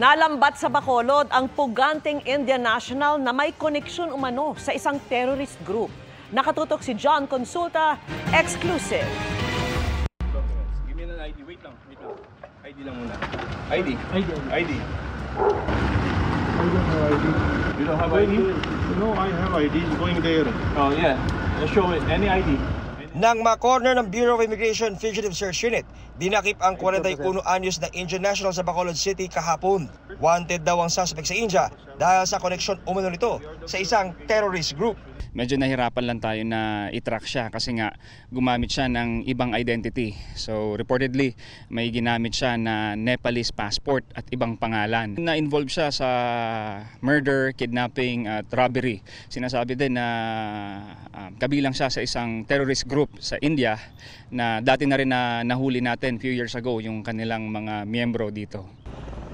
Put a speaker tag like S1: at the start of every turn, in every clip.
S1: Nalambat sa Bacolod ang puganteng Indian national na may koneksyon umano sa isang terrorist group. Nakatutok si John Consulta, exclusive.
S2: Give me an ID. Wait lang. ID lang muna. ID. I don't have ID. You don't have ID?
S3: No, I have ID. Going there.
S2: Oh yeah. Let's show it. Any ID.
S4: Nang ma-corner ng Bureau of Immigration Fugitive Search Unit, dinakip ang 41 anyos na Indian national sa Bacolod City kahapon. Wanted daw ang suspect sa India dahil sa koneksyon umano nito sa isang terrorist group.
S5: Medyo nahirapan lang tayo na i-track siya kasi nga gumamit siya ng ibang identity. So reportedly may ginamit siya na Nepalese passport at ibang pangalan. Na-involve siya sa murder, kidnapping at robbery. Sinasabi din na kabilang siya sa isang terrorist group sa India na dati na rin na nahuli natin few years ago yung kanilang mga miyembro dito.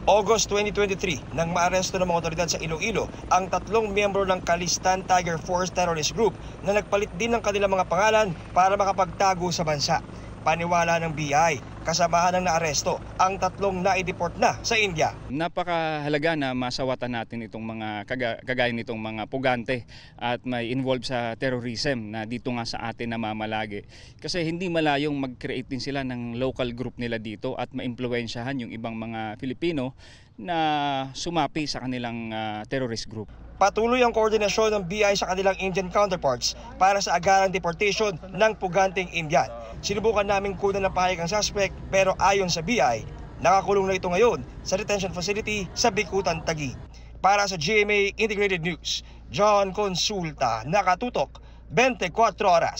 S4: August 2023, nang maaresto ng mga otoridad sa Iloilo ang 3 miyembro ng Kalistan Tiger Force terrorist group na nagpalit din ng kanilang mga pangalan para makapagtago sa bansa. Paniwala ng BI, kasamahan ng naaresto ang 3 na-deport na sa India.
S5: Napakahalaga na masawatan natin itong mga kagaya nitong mga pugante at may involved sa terrorism na dito nga sa atin namamalagi. Kasi hindi malayong mag-create din sila ng local group nila dito at maimpluwensyahan yung ibang mga Filipino na sumapi sa kanilang terrorist group.
S4: Patuloy ang koordinasyon ng BI sa kanilang Indian counterparts para sa agarang deportation ng puganteng Indian. Sinubukan namin kunan ng pahayag ang suspect pero ayon sa BI, nakakulong na ito ngayon sa detention facility sa Bicutan, Taguig. Para sa GMA Integrated News, John Consulta, nakatutok 24 oras.